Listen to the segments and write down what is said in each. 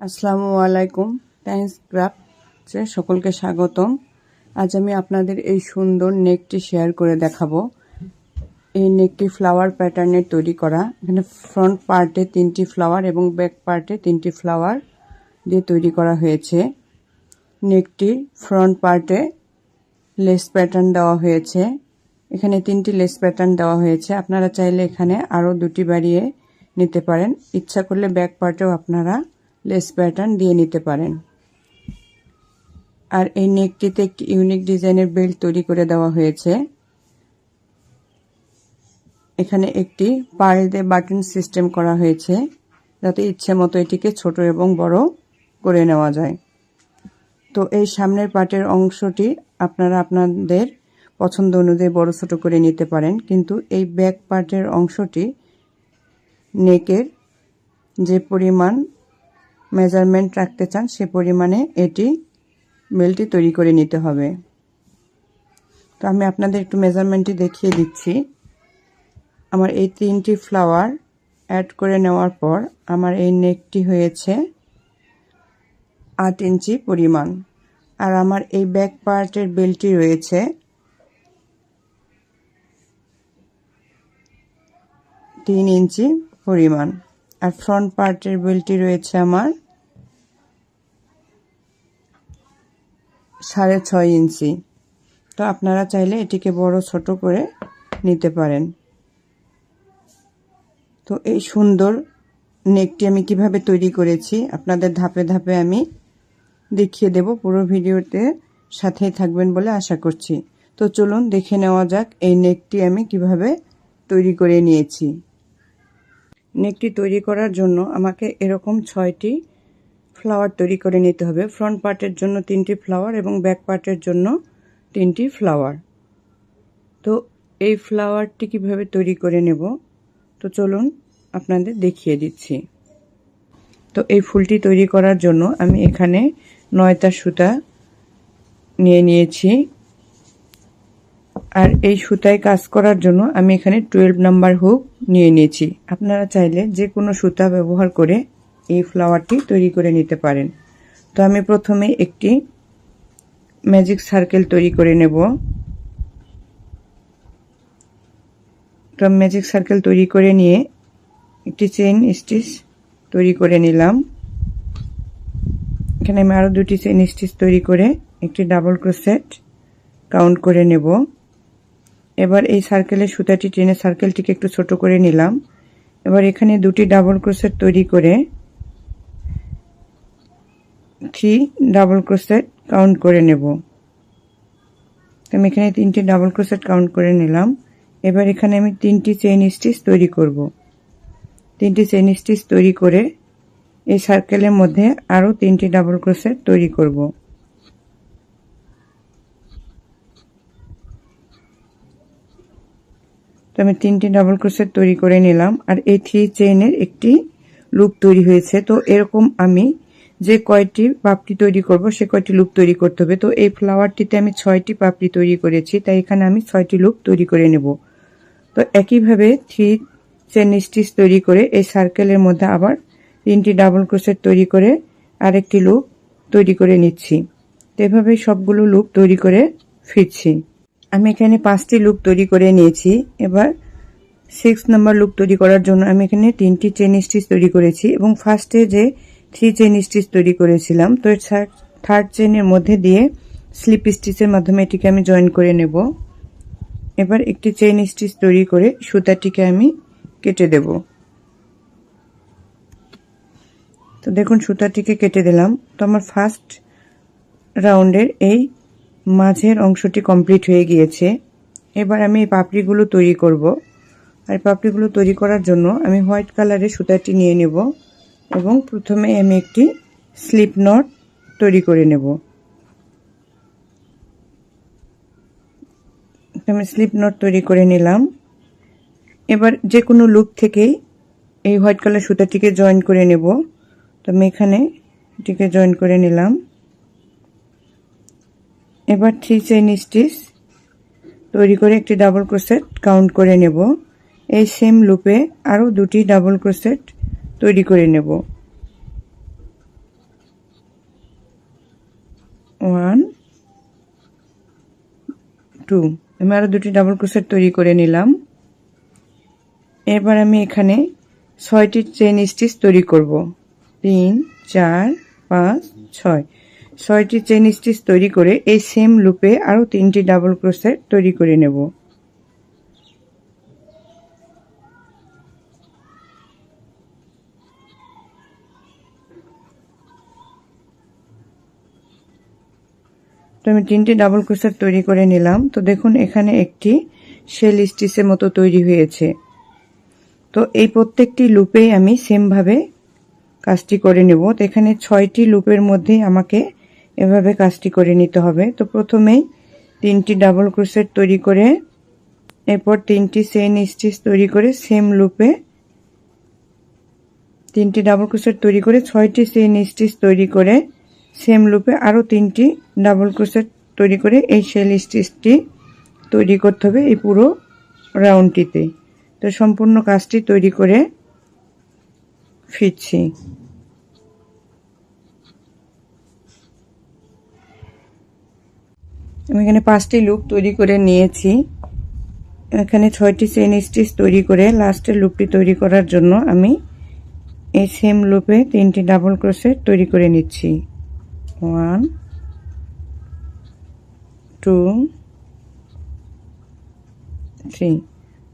আসসালামু আলাইকুম। টাইমস ক্রাফটে সকলকে স্বাগতম। আজ আমি আপনাদের এই সুন্দর নেকটি শেয়ার করে দেখাবো। এই নেকটি ফ্লাওয়ার প্যাটার্নের তৈরি করা। এখানে ফ্রন্ট পার্টে 3টি ফ্লাওয়ার এবং ব্যাক পার্টে 3টি ফ্লাওয়ার দিয়ে তৈরি করা হয়েছে। নেকটির ফ্রন্ট পার্টে লেস প্যাটার্ন দেওয়া হয়েছে। এখানে 3টি লেস প্যাটার্ন দেওয়া হয়েছে। আপনারা চাইলে এখানে আরও 2টি বাড়িয়ে নিতে পারেন। ইচ্ছা করলে ব্যাক পার্টেও আপনারা লেস প্যাটার্ন দিয়ে নিতে পারেন। আর এই নেকটিতে একটি ইউনিক ডিজাইনের বেল্ট তৈরি করে দেওয়া হয়েছে। এখানে একটি পার্ল দিয়ে বাটন সিস্টেম করা হয়েছে, যাতে ইচ্ছে মতো এটিকে ছোট এবং বড় করে নেওয়া যায়। তো এই সামনের পার্টের অংশটি আপনারা আপনাদের পছন্দ অনুযায়ী বড় ছোট করে নিতে পারেন, কিন্তু এই ব্যাক পার্টের অংশটি নেকের যে পরিমাণ মেজারমেন্ট রাখতে চান সে পরিমাণে এটি বেল্টটি তৈরি করে নিতে হবে। তো আমি আপনাদের একটু মেজারমেন্টটি দেখিয়ে দিচ্ছি। আমার এই 3টি ফ্লাওয়ার অ্যাড করে নেওয়ার পর আমার এই নেকটি হয়েছে 8 ইঞ্চি পরিমাণ, আর আমার এই ব্যাক পার্টের বেল্টটি রয়েছে 3 ইঞ্চি পরিমাণ, আর ফ্রন্ট পার্টের বেল্টটি রয়েছে আমার 6.5 ইঞ্চি। তো আপনারা চাইলে এটিকে বড় ছোট করে নিতে পারেন। তো এই সুন্দর নেকটি আমি কিভাবে তৈরি করেছি আপনাদের ধাপে ধাপে আমি দেখিয়ে দেব। পুরো ভিডিওতে সাথেই থাকবেন বলে আশা করছি। তো চলুন দেখে নেওয়া যাক এই নেকটি আমি কিভাবে তৈরি করে নিয়েছি। নেকটি তৈরি করার জন্য আমাকে এরকম 6টি ফ্লাওয়ার তৈরি করে নিতে হবে। ফ্রন্ট পার্টের জন্য 3টি ফ্লাওয়ার এবং ব্যাক পার্টের জন্য 3টি ফ্লাওয়ার। তো এই ফ্লাওয়ারটি কিভাবে তৈরি করে নেব, তো চলুন আপনাদের দেখিয়ে দিচ্ছি। তো এই ফুলটি তৈরি করার জন্য আমি এখানে 9টা সুতা নিয়ে নিয়েছি, আর এই সুতায় কাজ করার জন্য আমি এখানে 12 নাম্বার হুক নিয়ে নিয়েছি। আপনারা চাইলে যে কোনো সুতা ব্যবহার করে এই ফ্লাওয়ারটি তৈরি করে নিতে পারেন। তো আমি প্রথমে একটি ম্যাজিক সার্কেল তৈরি করে নেব। তো ম্যাজিক সার্কেল তৈরি করে নিয়ে একটি চেইন স্টিচ তৈরি করে নিলাম। এখানে আমি আরও 2টি চেইন স্টিচ তৈরি করে একটি ডাবল ক্রোশেট কাউন্ট করে নেব। এবার এই সার্কেলের সুতাটি টেনে সার্কেলটিকে একটু ছোট করে নিলাম। এবার এখানে 2টি ডাবল ক্রোশেট তৈরি করে 3 ডাবল ক্রোশেট কাউন্ট করে নেব। আমি এখানে 3টি ডাবল ক্রোশেট কাউন্ট করে নিলাম। এবার এখানে আমি 3টি চেইন স্টিচ তৈরি করব। 3টি চেইন স্টিচ তৈরি করে এই সার্কেলের মধ্যে আরও 3টি ডাবল ক্রোশেট তৈরি করব। তো আমি 3টি ডাবল ক্রোশেট তৈরি করে নিলাম, আর এই 3 চেইনের একটি লুপ তৈরি হয়েছে। তো এরকম আমি যে কয়টি পাপড়ি তৈরি করব সে কয়টি লুপ তৈরি করতে হবে। তো এই ফ্লাওয়ারটিতে আমি 6টি পাপড়ি তৈরি করেছি, তাই এখানে আমি 6টি লুপ তৈরি করে নেব। তো একইভাবে 3 চেইন স্টিচ তৈরি করে এই সার্কেলের মধ্যে আবার 3টি ডাবল ক্রোশেট তৈরি করে আরেকটি লুপ তৈরি করে নিচ্ছি। তো এভাবে সবগুলো লুপ তৈরি করে ফিরছি। আমি এখানে 5টি লুপ তৈরি করে নিয়েছি। এবার 6 নাম্বার লুপ তৈরি করার জন্য আমি এখানে 3টি চেইন স্টিচ তৈরি করেছি, এবং ফার্স্টে যে 3 চেইন স্টিচ তৈরি করেছিলাম তো থার্ড চেইনের মধ্যে দিয়ে স্লিপ স্টিচের মাধ্যমে এটিকে আমি জয়েন করে নেব। এবার একটি চেইন স্টিচ তৈরি করে সুতাটিকে আমি কেটে দেব। তো দেখুন সুতাটিকে কেটে দিলাম। তো আমার ফার্স্ট রাউন্ডের এই মাঝের অংশটি কমপ্লিট হয়ে গিয়েছে। এবার আমি এই পাপড়িগুলো তৈরি করব। আর পাপড়িগুলো তৈরি করার জন্য আমি হোয়াইট কালারের সুতাটি নিয়ে নেব, এবং প্রথমে আমি একটি স্লিপ নট তৈরি করে নেব। আমি স্লিপ নট তৈরি করে নিলাম। এবার যে কোনো লুপ থেকেই এই হোয়াইট কালার সুতাটিকে জয়েন করে নেব। তো আমি এখানে এটিকে জয়েন করে নিলাম। এবার 3 চেইন স্টিচ তৈরি করে একটি ডাবল ক্রোশেট কাউন্ট করে নেব। এই সেম লুপে আরও 2টি ডাবল ক্রোশেট তৈরি করে নেব। 2 আমি আরো দুটি ডাবল ক্রোশেট তৈরি করে নিলাম। এবার আমি এখানে 6টি চেইন স্টিচ তৈরি করব। 3 4 5 6 6টি চেইন স্টিচ তৈরি করে এই সেম লুপে আরো 3টি ডাবল ক্রোশেট তৈরি করে নেব। তো আমি 3টি ডাবল ক্রোশেট তৈরি করে নিলাম। তো দেখুন এখানে একটি শেল স্টিচের মতো তৈরি হয়েছে। তো এই প্রত্যেকটি লুপেই আমি সেম ভাবে কাজটি করে নেব। তো এখানে 6টি লুপের মধ্যে আমাকে এভাবে কাজটি করে নিতে হবে। তো প্রথমেই 3টি ডাবল ক্রোশেট তৈরি করে এরপর 3টি চেইন স্টিচ তৈরি করে সেম লুপে 3টি ডাবল ক্রোশেট তৈরি করে 6টি চেইন স্টিচ তৈরি করে সেম লুপে আরো 3টি ডাবল ক্রোশেট তৈরি করে এই শেল স্টিচটি তৈরি করতে হবে এই পুরো রাউন্ডটিতে। তো সম্পূর্ণ কাজটি তৈরি করে ফিরছি। আমি এখানে 5টি লুপ তৈরি করে নিয়েছি। এখানে 6টি চেইন স্টিচ তৈরি করে লাস্টের লুপটি তৈরি করার জন্য আমি এই সেম লুপে 3টি ডাবল ক্রোশেট তৈরি করে নিচ্ছি। 1 2 3।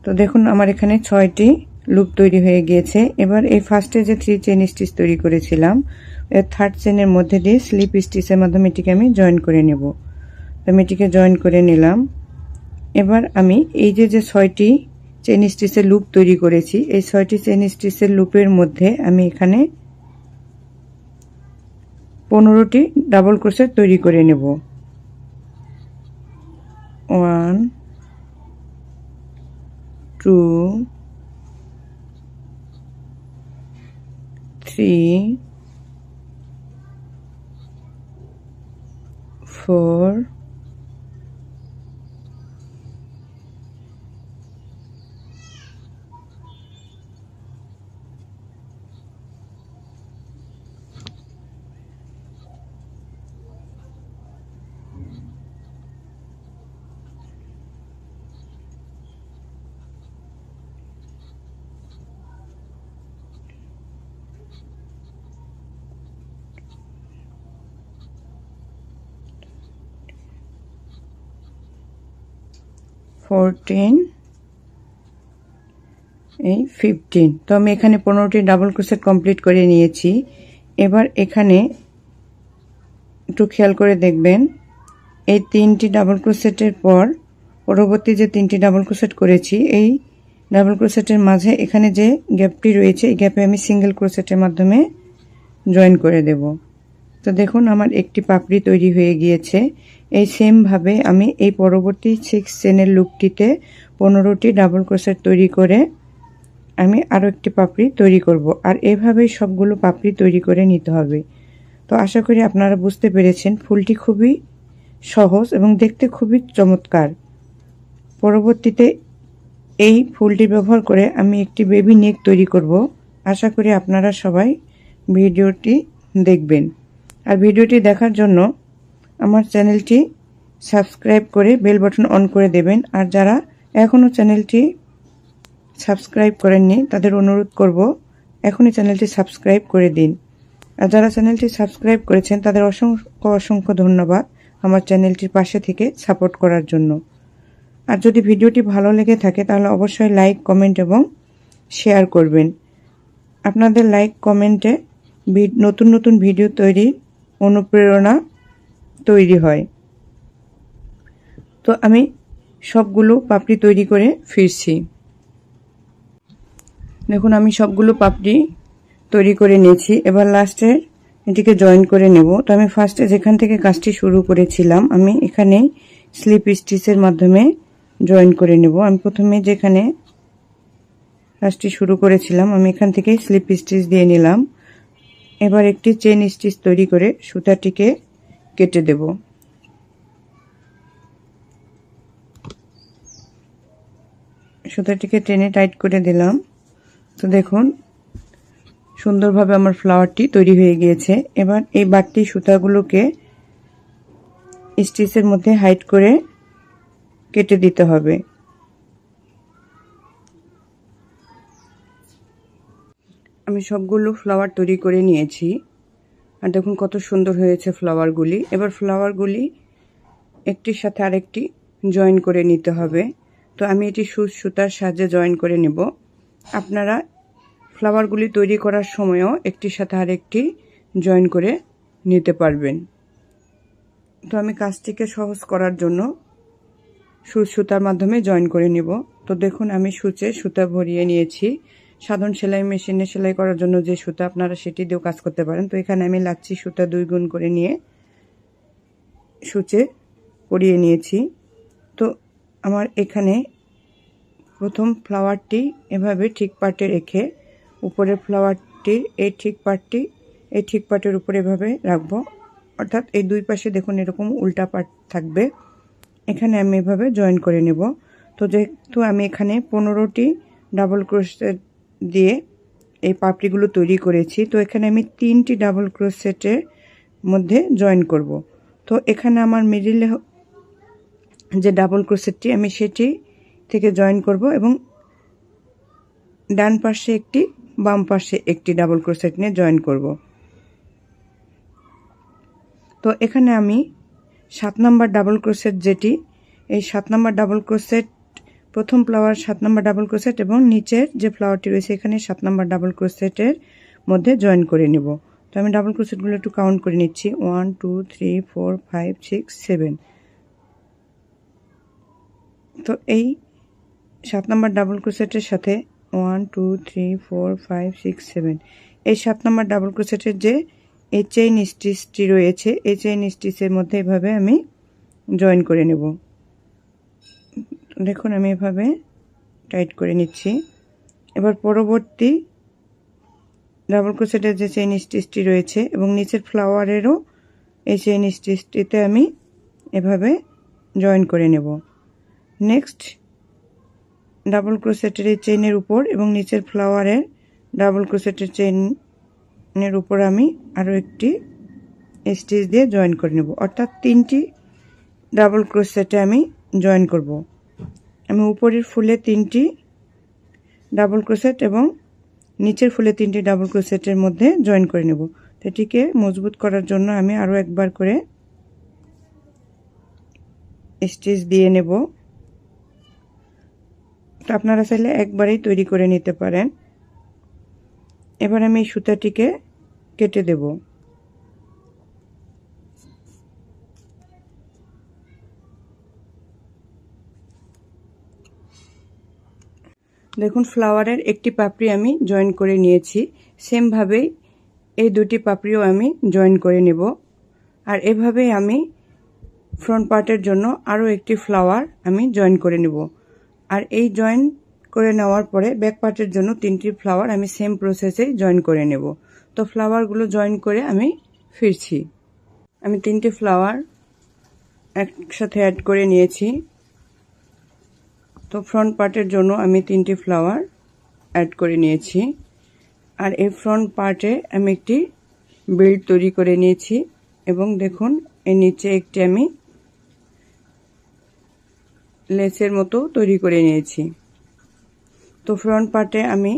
তো দেখুন আমার এখানে 6টি লুপ তৈরি হয়ে গিয়েছে। এবার এই ফার্স্টে যে 3 চেইন স্টিচ তৈরি করেছিলাম এর থার্ড চেইনের মধ্যে দিয়ে স্লিপ স্টিচের মাধ্যমে এটিকে আমি জয়েন করে নেব। তো আমি এটিকে জয়েন করে নিলাম। এবার আমি এই যে 6টি চেইন স্টিচের লুপ তৈরি করেছি এই 6টি চেইন স্টিচের লুপের মধ্যে আমি এখানে 15টি ডাবল ক্রোশেট তৈরি করে নেব। 1 2 3 4 14 এই 15। তো আমি এখানে 15টি ডাবল ক্রোশেট কমপ্লিট করে নিয়েছি। এবার এখানে একটু খেয়াল করে দেখবেন এই 3টি ডাবল ক্রোশেটের পর পরবর্তী যে 3টি ডাবল ক্রোশেট করেছি এই ডাবল ক্রোশেটের মাঝে এখানে যে গ্যাপটি রয়েছে এই গ্যাপে আমি সিঙ্গেল ক্রোশেটের মাধ্যমে জয়েন করে দেব। তো দেখুন আমার একটি পাপড়ি তৈরি হয়ে গিয়েছে। এই সেম ভাবে আমি এই পরবর্তী 6 চেইনের লুপটিতে 15টি ডাবল ক্রোশেট তৈরি করে আমি আরো একটি পাপড়ি তৈরি করব। আর এভাবেই সবগুলো পাপড়ি তৈরি করে নিতে হবে। তো আশা করি আপনারা বুঝতে পেরেছেন ফুলটি খুবই সহজ এবং দেখতে খুবই চমৎকার। পরবর্তীতে এই ফুলটি ব্যবহার করে আমি একটি বেবি নেক তৈরি করব। আশা করি আপনারা সবাই ভিডিওটি দেখবেন। আর ভিডিওটি দেখার জন্য আমার চ্যানেলটি সাবস্ক্রাইব করে বেল বাটন অন করে দেবেন। আর যারা এখনও চ্যানেলটি সাবস্ক্রাইব করেননি তাদের অনুরোধ করব এখনই চ্যানেলটি সাবস্ক্রাইব করে দিন। আর যারা চ্যানেলটি সাবস্ক্রাইব করেছেন তাদের অসংখ্য অসংখ্য ধন্যবাদ আমার চ্যানেলটির পাশে থেকে সাপোর্ট করার জন্য। আর যদি ভিডিওটি ভালো লেগে থাকে তাহলে অবশ্যই লাইক কমেন্ট এবং শেয়ার করবেন। আপনাদের লাইক কমেন্টে নতুন নতুন ভিডিও তৈরির অনুপ্রেরণা তৈরি হয়। তো আমি সবগুলো পাপড়ি তৈরি করে ফিরছি। দেখুন আমি সবগুলো পাপড়ি তৈরি করে নিয়েছি। এবার লাস্টে এটিকে জয়েন করে নেব। তো আমি ফার্স্টে যেখান থেকে কাজটি শুরু করেছিলাম আমি এখানে স্লিপ স্টিচের মাধ্যমে জয়েন করে নেব। আমি প্রথমে যেখানে কাজটি শুরু করেছিলাম আমি এখান থেকে স্লিপ স্টিচ দিয়ে নিলাম। এবার একটি চেইন স্টিচ তৈরি করে সুতাটিকে কেটে দেব। সুতাটিকে টেনে টাইট করে দিলাম। তো দেখুন সুন্দরভাবে আমার ফ্লাওয়ারটি তৈরি হয়ে গিয়েছে। এবার এই বাড়তি সুতাগুলোকে স্টিচের মধ্যে হাইড করে কেটে দিতে হবে। আমি সবগুলো ফ্লাওয়ার তৈরি করে নিয়েছি, আর দেখুন কত সুন্দর হয়েছে ফ্লাওয়ারগুলি। এবার ফ্লাওয়ারগুলি একটির সাথে আরেকটি জয়েন করে নিতে হবে। তো আমি এটি সুতার সাহায্যে জয়েন করে নেব। আপনারা ফ্লাওয়ারগুলি তৈরি করার সময়ও একটির সাথে আরেকটি জয়েন করে নিতে পারবেন। তো আমি কাজটিকে সহজ করার জন্য সুতার মাধ্যমে জয়েন করে নিব। তো দেখুন আমি সুতা ভরিয়ে নিয়েছি। সাধারণ সেলাই মেশিনে সেলাই করার জন্য যে সুতা, আপনারা সেটি দিয়েও কাজ করতে পারেন। তো এখানে আমি লাচ্ছি সুতা 2 গুণ করে নিয়ে সূচে পরিয়ে নিয়েছি। তো আমার এখানে প্রথম ফ্লাওয়ারটি এভাবে ঠিক পার্টে রেখে উপরের ফ্লাওয়ারটির এই ঠিক পার্টের উপরে এভাবে রাখবো, অর্থাৎ এই দুই পাশে দেখুন এরকম উল্টা পার্ট থাকবে। এখানে আমি এভাবে জয়েন করে নেব। তো যেহেতু আমি এখানে 15টি ডাবল ক্রোশেট দিয়ে এই পাপড়িগুলো তৈরি করেছি, তো এখানে আমি 3টি ডাবল ক্রোশেটের মধ্যে জয়েন করব। তো এখানে আমার মিডিলে যে ডাবল ক্রোশেটটি, আমি সেটি থেকে জয়েন করব এবং ডান পাশে একটি, বাম পাশে একটি ডাবল ক্রোশেট নিয়ে জয়েন করব। তো এখানে আমি 7 নাম্বার ডাবল ক্রোশেট, যেটি এই 7 নাম্বার ডাবল ক্রোশেট, প্রথম ফ্লাওয়ার 7 নাম্বার ডাবল ক্রোশেট এবং নিচের যে ফ্লাওয়ারটি রয়েছে এখানে 7 নাম্বার ডাবল ক্রোশেটের মধ্যে জয়েন করে নেব। তো আমি ডাবল ক্রোশেটগুলো একটু কাউন্ট করে নিচ্ছি। 1 2 3 4 5 6 7। তো এই 7 নাম্বার ডাবল ক্রোশেটের সাথে 1 2 3 4 5 6 7, এই 7 নাম্বার ডাবল ক্রোশেটের যে এই চেইন স্টিচটি রয়েছে, এই চেইন স্টিচের মধ্যে এভাবে আমি জয়েন করে নেব। দেখুন আমি এভাবে টাইট করে নিচ্ছি। এবার পরবর্তী ডাবল ক্রোশেটের যে চেইন স্টিচটি রয়েছে এবং নিচের ফ্লাওয়ারেরও এই চেইন স্টিচটিতে আমি এভাবে জয়েন করে নেব। নেক্সট ডাবল ক্রোশেটের এই চেইনের উপর এবং নিচের ফ্লাওয়ারের ডাবল ক্রোশেটের চেইনের উপর আমি আরও একটি স্টিচ দিয়ে জয়েন করে নেব, অর্থাৎ 3টি ডাবল ক্রোশেটে আমি জয়েন করব। আমি উপরের ফুলে 3টি ডাবল ক্রোশেট এবং নিচের ফুলে 3টি ডাবল ক্রোশেটের মধ্যে জয়েন করে নেব। তো এটিকে মজবুত করার জন্য আমি আরও একবার করে স্টিচ দিয়ে নেব। তো আপনারা চাইলে একবারেই তৈরি করে নিতে পারেন। এবার আমি এই সুতাটিকে কেটে দেব। দেখুন ফ্লাওয়ারের একটি পাপড়ি আমি জয়েন করে নিয়েছি। সেমভাবেই এই দুটি পাপড়িও আমি জয়েন করে নেব। আর এভাবেই আমি ফ্রন্ট পার্টের জন্য আরও একটি ফ্লাওয়ার আমি জয়েন করে নেব। আর এই জয়েন করে নেওয়ার পরে ব্যাক পার্টের জন্য 3টি ফ্লাওয়ার আমি সেম প্রসেসেই জয়েন করে নেব। তো ফ্লাওয়ারগুলো জয়েন করে আমি ফিরছি। আমি 3টি ফ্লাওয়ার একসাথে অ্যাড করে নিয়েছি। তো ফ্রন্ট পার্টের জন্য আমি 3টি ফ্লাওয়ার অ্যাড করে নিয়েছি। আর এই ফ্রন্ট পার্টে আমি একটি বেল্ট তৈরি করে নিয়েছি এবং দেখুন এর নিচে একটি আমি লেসের মতো তৈরি করে নিয়েছি। তো ফ্রন্ট পার্টে আমি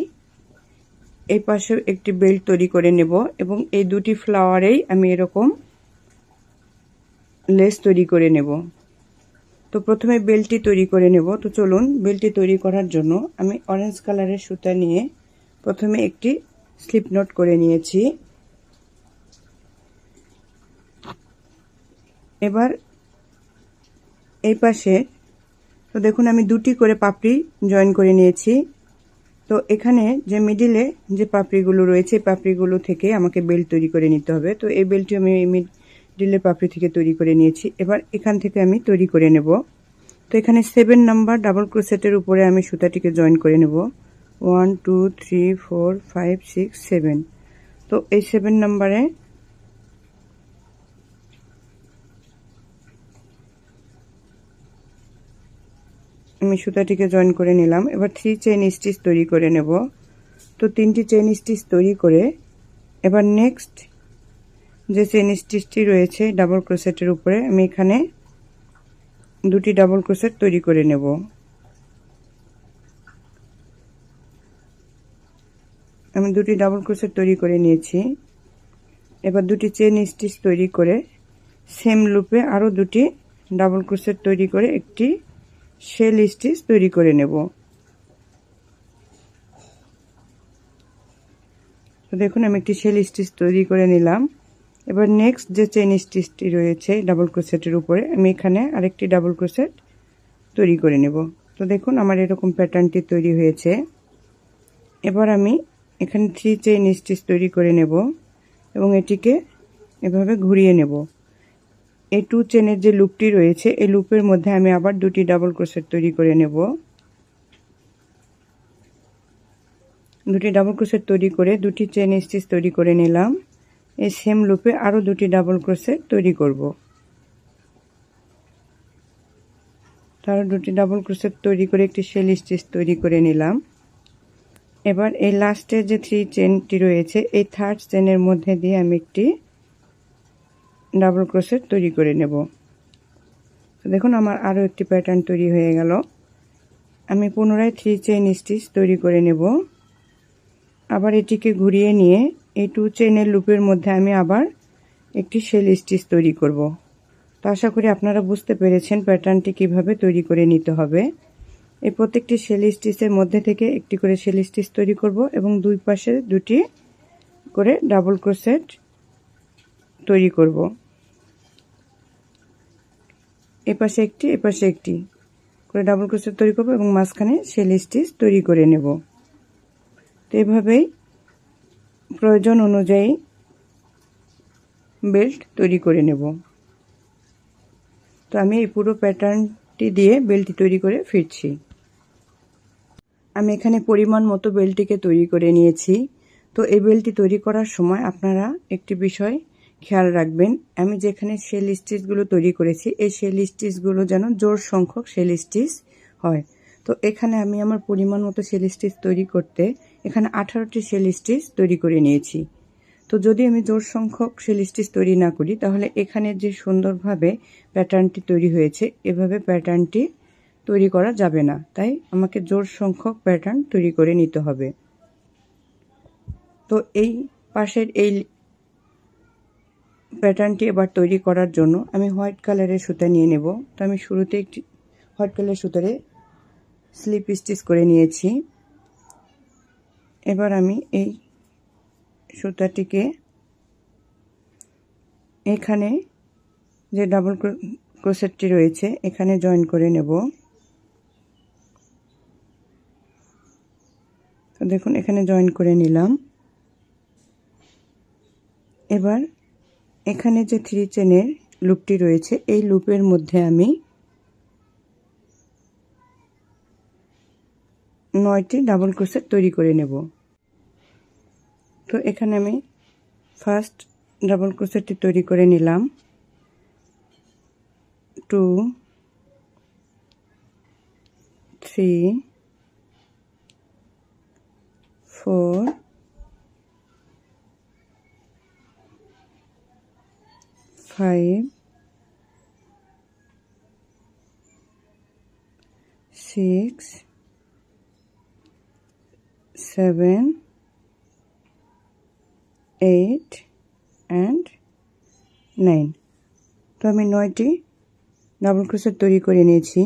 এই পাশে একটি বেল্ট তৈরি করে নেব এবং এই দুটি ফ্লাওয়ারেই আমি এরকম লেস তৈরি করে নেব। তো প্রথমে বেল্টটি তৈরি করে নেব। তো চলুন বেল্টটি তৈরি করার জন্য আমি অরেঞ্জ কালারের সুতা নিয়ে প্রথমে একটি স্লিপ নট করে নিয়েছি। এবার এই পাশে তো দেখুন আমি 2টি করে পাপড়ি জয়েন করে নিয়েছি। তো এখানে যে মিডিলে যে পাপড়িগুলো রয়েছে পাপড়িগুলো থেকে আমাকে বেল্ট তৈরি করে নিতে হবে। তো এই বেল্টটি আমি মিডিলের পাপড়ি থেকে তৈরি করে নিয়েছি। এবার এখান থেকে আমি তৈরি করে নেব। তো এখানে 7 নাম্বার ডাবল ক্রোশেটের উপরে আমি সুতাটিকে জয়েন করে নেব। 1 2 3 4 5 6 7। তো এই 7 নাম্বারে আমি সুতাটিকে জয়েন করে নিলাম। এবার 3 চেইন স্টিচ তৈরি করে নেব। তো 3টি চেইন স্টিচ তৈরি করে এবার নেক্সট যে চেইন স্টিচটি রয়েছে ডাবল ক্রোশেটের উপরে আমি এখানে দুটি ডাবল ক্রোশেট তৈরি করে নেব। আমি দুটি ডাবল ক্রোশেট তৈরি করে নিয়েছি। এবার দুটি চেন স্টিচ তৈরি করে সেম লুপে আরও দুটি ডাবল ক্রোশেট তৈরি করে একটি শেল স্টিচ তৈরি করে নেব। তো দেখুন আমি একটি শেল স্টিচ তৈরি করে নিলাম। এবার নেক্সট যে চেন স্টিচটি রয়েছে ডাবল ক্রোশেটের উপরে আমি এখানে আরেকটি ডাবল ক্রোশেট তৈরি করে নেব। তো দেখুন আমার এরকম প্যাটার্নটি তৈরি হয়েছে। এবার আমি এখানে 3 চেইন স্টিচ তৈরি করে নেব এবং এটিকে এভাবে ঘুরিয়ে নেব। এই 2 চেনের যে লুপটি রয়েছে এই লুপের মধ্যে আমি আবার দুটি ডাবল ক্রোশেট তৈরি করে নেব। দুটি ডাবল ক্রোশেট তৈরি করে দুটি চেন স্টিচ তৈরি করে নিলাম। এই সেম লুপে আরও দুটি ডাবল ক্রোশেট তৈরি করব। তারপর দুটি ডাবল ক্রোশেট তৈরি করে একটি শেল স্টিচ তৈরি করে নিলাম। এবার এই লাস্টের যে 3 চেনটি রয়েছে এই 3rd চেনের মধ্যে দিয়ে আমি একটি ডাবল ক্রোশেট তৈরি করে নেব। তো দেখুন আমার আরও একটি প্যাটার্ন তৈরি হয়ে গেল। আমি পুনরায় 3 চেইন স্টিচ তৈরি করে নেব। আবার এটিকে ঘুরিয়ে নিয়ে এই 2 চেইনের লুপের মধ্যে আমি আবার একটি শেল স্টিচ তৈরি করব। তো আশা করি আপনারা বুঝতে পেরেছেন প্যাটার্নটি কিভাবে তৈরি করে নিতে হবে। এই প্রত্যেকটি শেল স্টিচের মধ্যে থেকে একটি করে শেল স্টিচ তৈরি করব এবং দুই পাশে দুটি করে ডাবল ক্রোশেট তৈরি করব। এপাশে একটি এপাশে একটি করে ডাবল ক্রোশেট তৈরি করব এবং মাঝখানে শেল স্টিচ তৈরি করে নেব। তো এভাবেই প্রয়োজন অনুযায়ী বেল্ট তৈরি করে নেব। তো আমি এই পুরো প্যাটার্নটি দিয়ে বেল্টটি তৈরি করে ফিরছি। আমি এখানে পরিমাণ মতো বেল্টটিকে তৈরি করে নিয়েছি। তো এই বেল্টটি তৈরি করার সময় আপনারা একটি বিষয় খেয়াল রাখবেন, আমি যেখানে শেল স্টিচগুলো তৈরি করেছি এই শেল স্টিচগুলো যেন জোড় সংখ্যক শেল স্টিচ হয়। তো এখানে আমি আমার পরিমাণ মতো শেল স্টিচ তৈরি করতে এখানে 18টি শেল স্টিচ তৈরি করে নিয়েছি। তো যদি আমি জোড় সংখ্যক শেল স্টিচ তৈরি না করি তাহলে এখানে যে সুন্দরভাবে প্যাটার্নটি তৈরি হয়েছে এভাবে প্যাটার্নটি তৈরি করা যাবে না। তাই আমাকে জোড় সংখ্যক প্যাটার্ন তৈরি করে নিতে হবে। তো এই পাশের এই প্যাটার্নটি এবার তৈরি করার জন্য আমি হোয়াইট কালারের সুতা নিয়ে নেব। তো আমি শুরুতে একটি হোয়াইট কালারের সুতারে স্লিপ স্টিচ করে নিয়েছি। এবার আমি এই সুতাটিকে এখানে যে ডাবল ক্রোশেটটি রয়েছে এখানে জয়েন করে নেব। তো দেখুন এখানে জয়েন করে নিলাম। এবার এখানে যে 3 চেনের লুপটি রয়েছে এই লুপের মধ্যে আমি 9টি ডাবল ক্রোশেট তৈরি করে নেব। তো এখানে আমি ফার্স্ট ডাবল ক্রোশেটটি তৈরি করে নিলাম। 2 3 4 5 6 7 8 and 9। তো আমি 9টি ডাবল ক্রোশেট তৈরি করে নিয়েছি।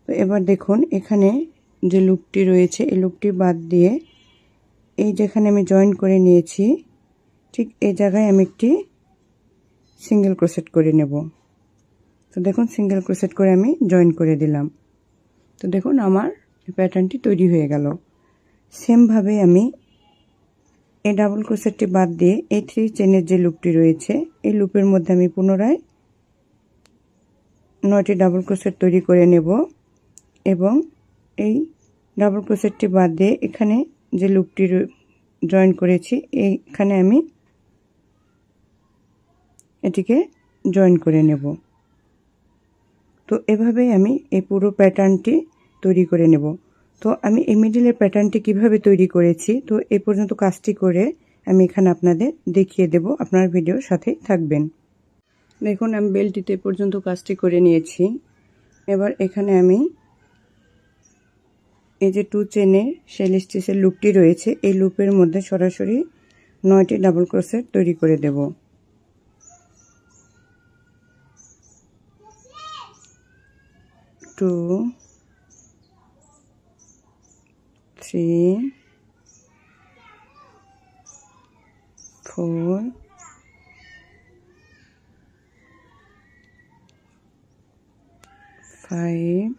তো এবার দেখুন এখানে যে লুপটি রয়েছে এই লুপটি বাদ দিয়ে এই যেখানে আমি জয়েন করে নিয়েছি ঠিক এই জায়গায় আমি একটি সিঙ্গেল ক্রোশেট করে নেব। তো দেখুন সিঙ্গেল ক্রোশেট করে আমি জয়েন করে দিলাম। তো দেখুন আমার প্যাটার্নটি তৈরি হয়ে গেল। সেমভাবে আমি এই ডাবল ক্রোশেটটি বাদ দিয়ে এই 3 চেনের যে লুপটি রয়েছে এই লুপের মধ্যে আমি পুনরায় 9টি ডাবল ক্রোশেট তৈরি করে নেব এবং এই ডাবল ক্রোশেটটি বাদ দিয়ে এখানে যে লুপটি জয়েন করেছি এইখানে আমি এটিকে জয়েন করে নেব। তো এভাবেই আমি এই পুরো প্যাটার্নটি তৈরি করে নেব। তো আমি এই মিডিলের প্যাটার্নটি কিভাবে তৈরি করেছি তো এই পর্যন্ত কাজটি করে আমি এখানে আপনাদের দেখিয়ে দেব, আপনার ভিডিওর সাথেই থাকবেন। দেখুন আমি বেল্টটিতে পর্যন্ত কাজটি করে নিয়েছি। এবার এখানে আমি এই যে 2 চেনের শেল স্টিচের লুপটি রয়েছে, এই লুপের মধ্যে সরাসরি 9টি ডাবল ক্রোশেট তৈরি করে দেব। 2 3 4 5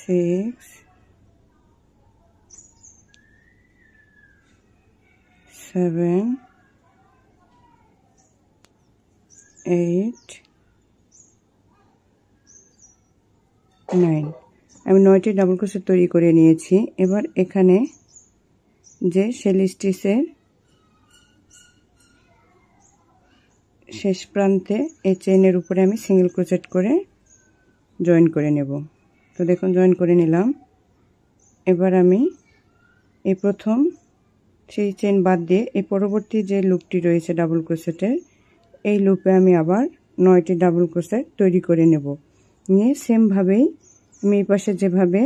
6 7 8 9। আমি 9টি ডাবল ক্রোশেট তৈরি করে নিয়েছি। এবার এখানে যে শেল স্টিচের শেষ প্রান্তে এই চেনের উপরে আমি সিঙ্গেল ক্রোশেট করে জয়েন করে নেব। তো দেখুন জয়েন করে নিলাম। এবার আমি এই প্রথম সেই চেন বাদ দিয়ে এই পরবর্তী যে লুপটি রয়েছে ডাবল ক্রোশেটের, এই লুপে আমি আবার 9টি ডাবল ক্রোশেট তৈরি করে নেব। নিয়ে সেমভাবেই আমি এই পাশে যেভাবে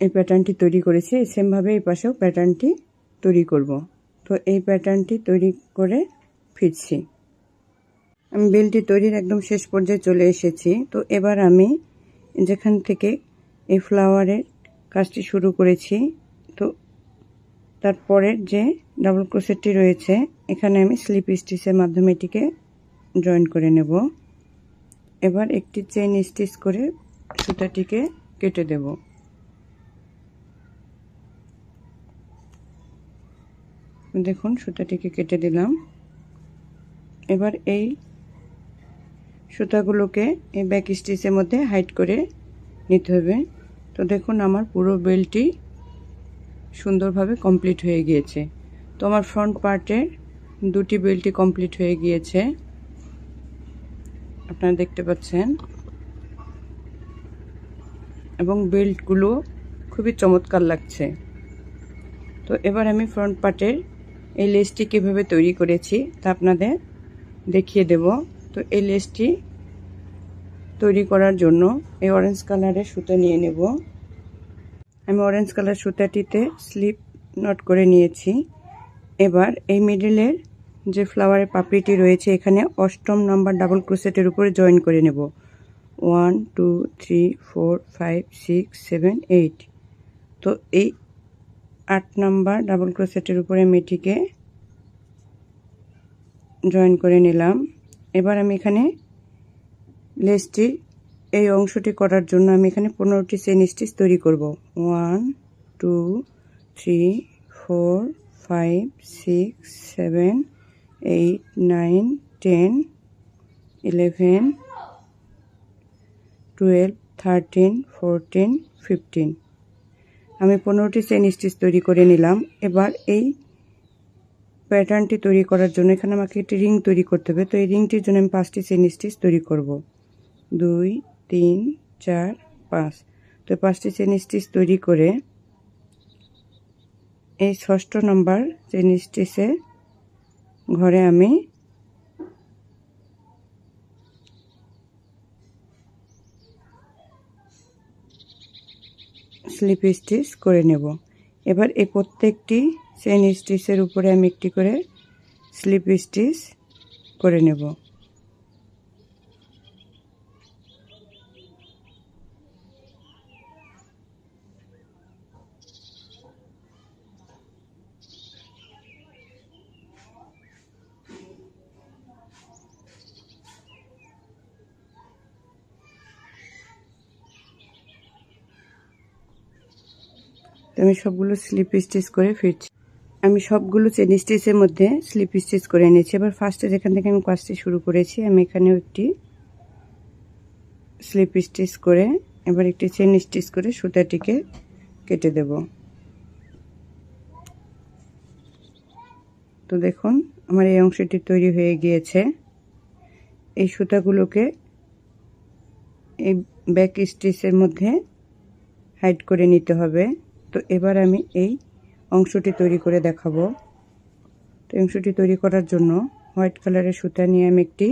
এই প্যাটার্নটি তৈরি করেছি, সেমভাবে এই পাশেও প্যাটার্নটি তৈরি করব। তো এই প্যাটার্নটি তৈরি করে ফিরছি। আমি বেলটি তৈরির একদম শেষ পর্যায়ে চলে এসেছি। তো এবার আমি যেখান থেকে এই ফ্লাওয়ারের কাজটি শুরু করেছি, তো তারপরের যে ডাবল ক্রোশেটটি রয়েছে এখানে আমি স্লিপ স্টিচের মাধ্যমে এটিকে জয়েন করে নেব। এবার একটি চেইন স্টিচ করে সুতাটিকে কেটে দেব। দেখুন সুতাটিকে কেটে দিলাম। এবার এই সুতাগুলোকে এই ব্যাক স্টিচের মধ্যে হাইড করে নিতে হবে। তো দেখুন আমার পুরো বেলটি সুন্দরভাবে কমপ্লিট হয়ে গিয়েছে। তো আমার ফ্রন্ট পার্টের দুটি বেলটি কমপ্লিট হয়ে গিয়েছে, আপনারা দেখতে পাচ্ছেন, এবং বেল্টগুলো খুবই চমৎকার লাগছে। তো এবার আমি ফ্রন্ট পার্টের এই লেসটি কীভাবে তৈরি করেছি তা আপনাদের দেখিয়ে দেব। তো এই লেসটি তৈরি করার জন্য এই অরেঞ্জ কালারের সুতা নিয়ে নেব। আমি অরেঞ্জ কালার সুতাটিতে স্লিপ নট করে নিয়েছি। এবার এই মিডলের যে ফ্লাওয়ারের পাপড়িটি রয়েছে এখানে 8ম নাম্বার ডাবল ক্রোশেটের উপরে জয়েন করে নেব। 1 2 3 4 5 6 7 8। তো এই 8 নাম্বার ডাবল ক্রোশেটের উপরে আমি এটিকে জয়েন করে নিলাম। এবার আমি এখানে লেসটির এই অংশটি করার জন্য আমি এখানে 15টি চেইন স্টিচ তৈরি করব। 1 2 3 4 5 6 7 8 9 10 11 12 13 14 15। আমি 15টি চেইন স্টিচ তৈরি করে নিলাম। এবার এই প্যাটার্নটি তৈরি করার জন্য এখানে আমাকে একটি রিং তৈরি করতে হবে। তো এই রিংটির জন্য আমি 5টি চেইন স্টিচ তৈরি করব। 2 3 4 5। তো 5টি চেইন স্টিচ তৈরি করে এই 6ষ্ঠ নাম্বার চেইন স্টিচে ঘরে আমি স্লিপ স্টিচ করে নেব। এবার এই প্রত্যেকটি চেইন স্টিচের উপরে আমি একটি করে স্লিপ স্টিচ করে নেব। আমি সবগুলো স্লিপ স্টিচ করে ফিরছি। আমি সবগুলো চেইন স্টিচের মধ্যে স্লিপ স্টিচ করে নিয়েছি। এবার ফার্স্টে যেখান থেকে আমি কাজটি শুরু করেছি আমি এখানেও একটি স্লিপ স্টিচ করে এবার একটি চেইন স্টিচ করে সুতাটিকে কেটে দেব। তো দেখুন আমার এই অংশটি তৈরি হয়ে গিয়েছে। এই সুতাগুলোকে এই ব্যাক স্টিচের মধ্যে হাইড করে নিতে হবে। তো এবার আমি এই অংশটি তৈরি করে দেখাবো। তো অংশটি তৈরি করার জন্য হোয়াইট কালারের সুতা নিয়ে আমি একটি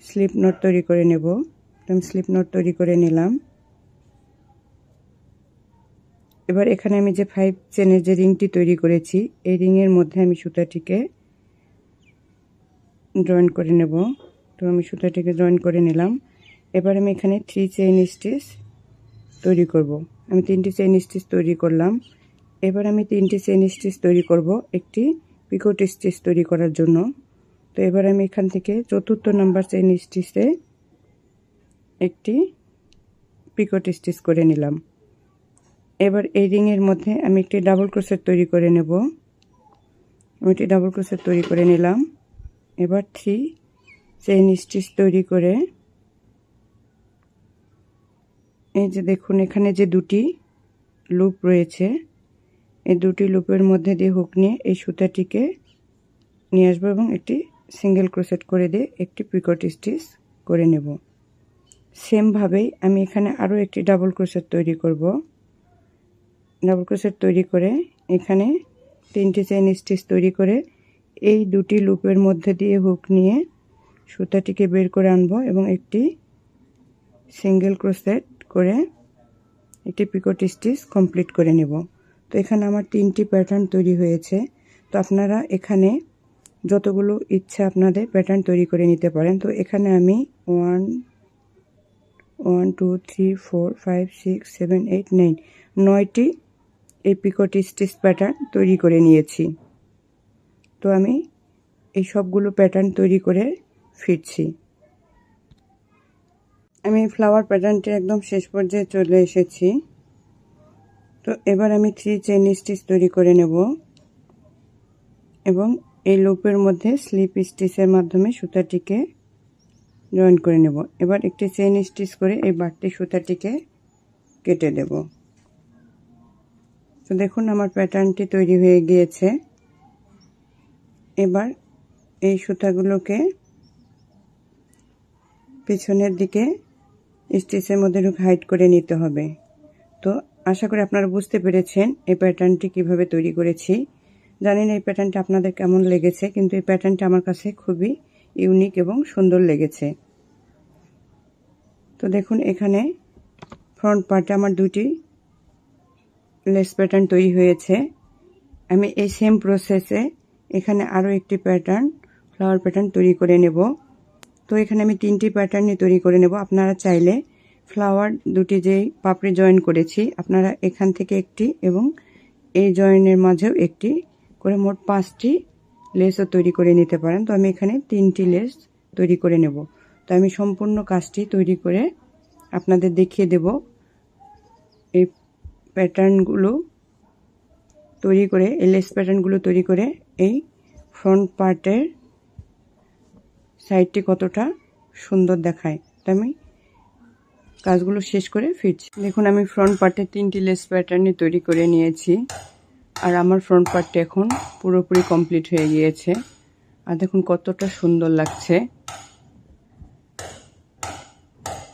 স্লিপ নট তৈরি করে নেব। আমি স্লিপ নট তৈরি করে নিলাম। এবার এখানে আমি যে 5 চেনের যে রিংটি তৈরি করেছি, এই রিংয়ের মধ্যে আমি সুতাটিকে জয়েন করে নেব। তো আমি সুতাটিকে জয়েন করে নিলাম। এবার আমি এখানে 3 চেইন স্টিচ তৈরি করব। আমি 3টি চেইন স্টিচ তৈরি করলাম। এবার আমি 3টি চেইন স্টিচ তৈরি করব একটি পিকট স্টিচ তৈরি করার জন্য। তো এবার আমি এখান থেকে 4র্থ নাম্বার চেইন স্টিচে একটি পিকট স্টিচ করে নিলাম। এবার এই রিংয়ের মধ্যে আমি একটি ডাবল ক্রোশেট তৈরি করে নেব। আমি একটি ডাবল ক্রোশেট তৈরি করে নিলাম। এবার 3 চেইন স্টিচ তৈরি করে, এই যে দেখুন এখানে যে দুটি লুপ রয়েছে, এই দুটি লুপের মধ্যে দিয়ে হুক নিয়ে এই সুতাটিকে নিয়ে আসবো এবং একটি সিঙ্গেল ক্রোশেট করে দিয়ে একটি পিকট স্টিচ করে নেব। সেমভাবেই আমি এখানে আরও একটি ডাবল ক্রোশেট তৈরি করব। ডাবল ক্রোশেট তৈরি করে এখানে 3টি চেইন স্টিচ তৈরি করে এই দুটি লুপের মধ্যে দিয়ে হুক নিয়ে সুতাটিকে বের করে আনবো এবং একটি সিঙ্গেল ক্রোশেট করে একটি পিকট স্টিচ কমপ্লিট করে নেব। তো এখানে আমার 3টি প্যাটার্ন তৈরি হয়েছে। তো আপনারা এখানে যতগুলো ইচ্ছা আপনাদের প্যাটার্ন তৈরি করে নিতে পারেন। তো এখানে আমি 1 2 3 4 5 6 7 8 9 9টি এই পিকট স্টিচ প্যাটার্ন তৈরি করে নিয়েছি। তো আমি এই সবগুলো প্যাটার্ন তৈরি করে ফিরছি। আমি ফ্লাওয়ার প্যাটার্নটি একদম শেষ পর্যায়ে চলে এসেছি। তো এবার আমি 3 চেইন স্টিচ তৈরি করে নেব এবং এই লুপের মধ্যে স্লিপ স্টিচের মাধ্যমে সুতাটিকে জয়েন করে নেব। এবার একটি চেইন স্টিচ করে এই বাড়তি সুতাটিকে কেটে দেব। তো দেখুন আমার প্যাটার্নটি তৈরি হয়ে গিয়েছে। এবার এই সুতাগুলোকে পিছনের দিকে স্টিচের মধ্যে হাইড করে নিতে হবে। তো আশা করি আপনারা বুঝতে পেরেছেন এই প্যাটার্নটি কিভাবে তৈরি করেছি। জানি না এই প্যাটার্নটি আপনাদের কেমন লেগেছে, কিন্তু এই প্যাটার্নটি আমার কাছে খুবই ইউনিক এবং সুন্দর লেগেছে। তো দেখুন এখানে ফ্রন্ট পার্টে আমার দুটি লেস প্যাটার্ন তৈরি হয়েছে। আমি এই সেম প্রসেসে এখানে আরও একটি প্যাটার্ন ফ্লাওয়ার প্যাটার্ন তৈরি করে নেব। তো এখানে আমি 3টি প্যাটার্নই তৈরি করে নেব। আপনারা চাইলে ফ্লাওয়ার দুটি যেই পাপড়ি জয়েন করেছি, আপনারা এখান থেকে একটি এবং এই জয়েনের মাঝেও একটি করে মোট 5টি লেসও তৈরি করে নিতে পারেন। তো আমি এখানে 3টি লেস তৈরি করে নেব। তো আমি সম্পূর্ণ কাজটি তৈরি করে আপনাদের দেখিয়ে দেব। এই প্যাটার্নগুলো তৈরি করে, এই লেস প্যাটার্নগুলো তৈরি করে এই ফ্রন্ট পার্টের সাইডটি কতটা সুন্দর দেখায়। তো আমি কাজগুলো শেষ করে ফিরছি। দেখুন আমি ফ্রন্ট পার্টে 3টি লেস প্যাটার্নই তৈরি করে নিয়েছি আর আমার ফ্রন্ট পার্টটি এখন পুরোপুরি কমপ্লিট হয়ে গিয়েছে। আর দেখুন কতটা সুন্দর লাগছে।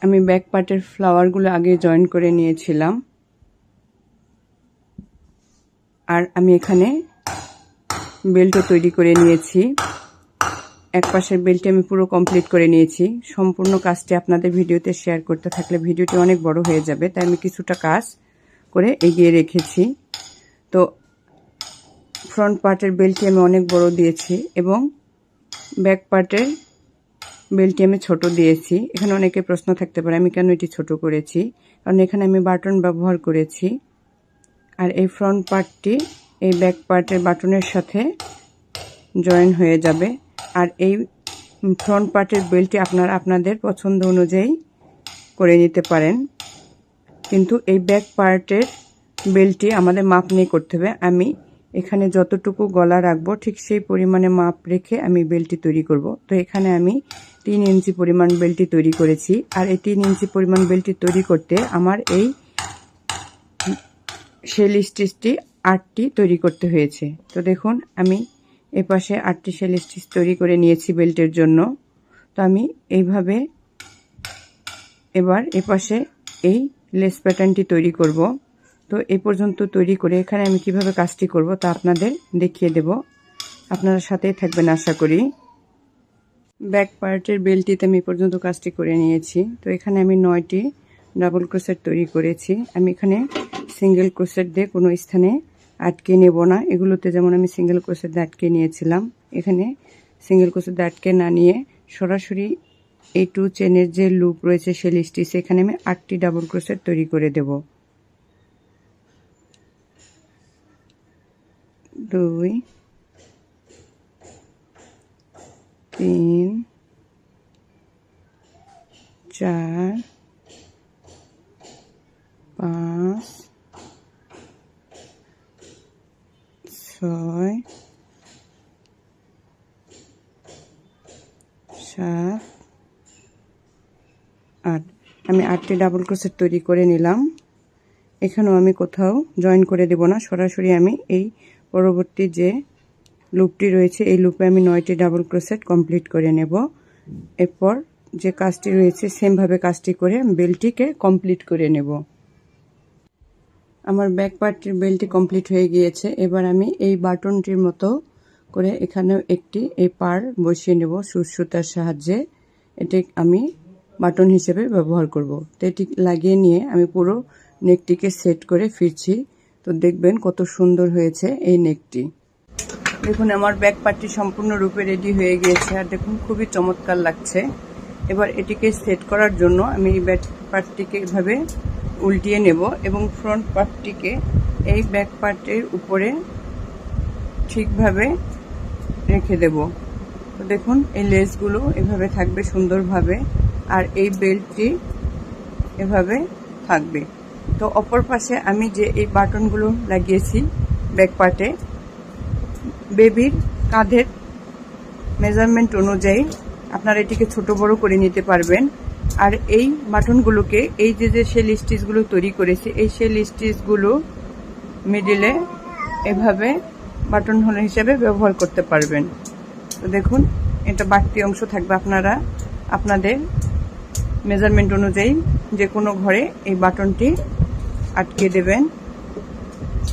আমি ব্যাক পার্টের ফ্লাওয়ারগুলো আগে জয়েন করে নিয়েছিলাম আর আমি এখানে বেল্টও তৈরি করে নিয়েছি। এক পাশের বেল্টটি আমি পুরো কমপ্লিট করে নিয়েছি। সম্পূর্ণ কাজটি আপনাদের ভিডিওতে শেয়ার করতে থাকলে ভিডিওটি অনেক বড় হয়ে যাবে, তাই আমি কিছুটা কাজ করে এগিয়ে রেখেছি। তো ফ্রন্ট পার্টের বেল্টটি আমি অনেক বড় দিয়েছি এবং ব্যাক পার্টের বেল্টটি আমি ছোট দিয়েছি। এখানে অনেকে প্রশ্ন থাকতে পারে আমি কেন এটি ছোট করেছি, কারণ এখানে আমি বাটন ব্যবহার করেছি আর এই ফ্রন্ট পার্টটি এই ব্যাক পার্টের বাটনের সাথে জয়েন হয়ে যাবে। আর এই ফ্রন্ট পার্টের বেল্টটি আপনারা আপনাদের পছন্দ অনুযায়ী করে নিতে পারেন, কিন্তু এই ব্যাক পার্টের বেল্টটি আমাদের মাপ নিয়ে করতে হবে। আমি এখানে যতটুকু গলা রাখবো ঠিক সেই পরিমাণে মাপ রেখে আমি বেল্টটি তৈরি করব। তো এখানে আমি 3 ইঞ্চি পরিমাণ বেল্টটি তৈরি করেছি আর এই 3 ইঞ্চি পরিমাণ বেল্টটি তৈরি করতে আমার এই শেল স্টিচটি 8টি তৈরি করতে হয়েছে। তো দেখুন আমি এপাশে 8টি শেল স্টিচ তৈরি করে নিয়েছি বেল্টের জন্য। তো আমি এইভাবে এবার এপাশে এই লেস প্যাটার্নটি তৈরি করব। তো এই পর্যন্ত তৈরি করে এখানে আমি কিভাবে কাজটি করব তা আপনাদের দেখিয়ে দেব। আপনারা সাথেই থাকবেন আশা করি। ব্যাক পার্টের বেল্টটিতে আমি পর্যন্ত কাজটি করে নিয়েছি। তো এখানে আমি 9টি ডাবল ক্রোশেট তৈরি করেছি। আমি এখানে সিঙ্গেল ক্রোশেট দিয়ে কোনো স্থানে আটকে নেব না। এগুলোতে যেমন আমি সিঙ্গেল ক্রোশেট দিয়ে আটকে নিয়েছিলাম, এখানে সিঙ্গেল ক্রোশেট দিয়ে আটকে না নিয়ে সরাসরি এই 2 চেনের যে লুপ রয়েছে সেই স্টিচে এখানে আমি 8টি ডাবল ক্রোশেট তৈরি করে দেব। 2 3 4 5 6 7 8। আমি 8টি ডাবল ক্রোশেট তৈরি করে নিলাম। এখানেও আমি কোথাও জয়েন করে দেব না, সরাসরি আমি এই পরবর্তী যে লুপটি রয়েছে এই লুপে আমি 9টি ডাবল ক্রোশেট কমপ্লিট করে নেব। এরপর যে কাজটি রয়েছে সেমভাবে কাজটি করে বেল্টটিকে কমপ্লিট করে নেব। আমার ব্যাক পার্টের বেল্টটি কমপ্লিট হয়ে গিয়েছে। এবার আমি এই বাটনটির মতো করে এখানেও একটি এই পার বসিয়ে নেব সুতার সাহায্যে। এটি আমি বাটন হিসেবে ব্যবহার করব। তো এটি লাগিয়ে নিয়ে আমি পুরো নেকটিকে সেট করে ফিরছি। তো দেখবেন কত সুন্দর হয়েছে এই নেকটি। দেখুন আমার ব্যাক পার্টটি সম্পূর্ণরূপে রেডি হয়ে গিয়েছে, আর দেখুন খুবই চমৎকার লাগছে। এবার এটিকে সেট করার জন্য আমি এই ব্যাক পার্টটিকে এভাবে উল্টিয়ে নেব এবং ফ্রন্ট পার্টটিকে এই ব্যাক পার্টের উপরে ঠিকভাবে রেখে দেব। তো দেখুন এই লেসগুলো এভাবে থাকবে সুন্দরভাবে, আর এই বেল্টটি এভাবে থাকবে। তো অপর পাশে আমি যে এই বাটনগুলো লাগিয়েছি ব্যাক পার্টে, বেবির কাঁধের মেজারমেন্ট অনুযায়ী আপনারা এটিকে ছোট বড় করে নিতে পারবেন। আর এই বাটনগুলোকে এই যে শেল স্টিচগুলো তৈরি করেছি এই শেল স্টিচগুলো মিডিলে এভাবে বাটন হোল হিসেবে ব্যবহার করতে পারবেন। তো দেখুন এটা বাড়তি অংশ থাকবে, আপনারা আপনাদের মেজারমেন্ট অনুযায়ী যে কোনো ঘরে এই বাটনটি আটকে দেবেন।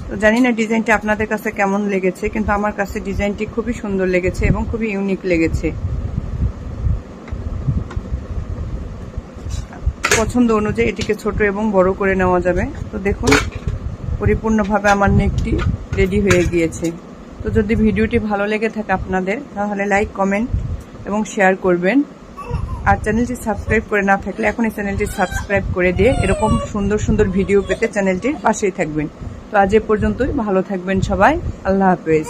তো জানি না ডিজাইনটি আপনাদের কাছে কেমন লেগেছে, কিন্তু আমার কাছে ডিজাইনটি খুবই সুন্দর লেগেছে এবং খুবই ইউনিক লেগেছে। পছন্দ অনুযায়ী এটিকে ছোট এবং বড় করে নেওয়া যাবে। তো দেখুন পরিপূর্ণভাবে আমার নেকটি রেডি হয়ে গিয়েছে। তো যদি ভিডিওটি ভালো লেগে থাকে আপনাদের, তাহলে লাইক, কমেন্ট এবং শেয়ার করবেন। আর চ্যানেলটি সাবস্ক্রাইব করে না থাকলে এখনই চ্যানেলটি সাবস্ক্রাইব করে দিয়ে এরকম সুন্দর সুন্দর ভিডিও পেতে চ্যানেলটির পাশেই থাকবেন। তো আজ এ পর্যন্তই, ভালো থাকবেন সবাই, আল্লাহ হাফেজ।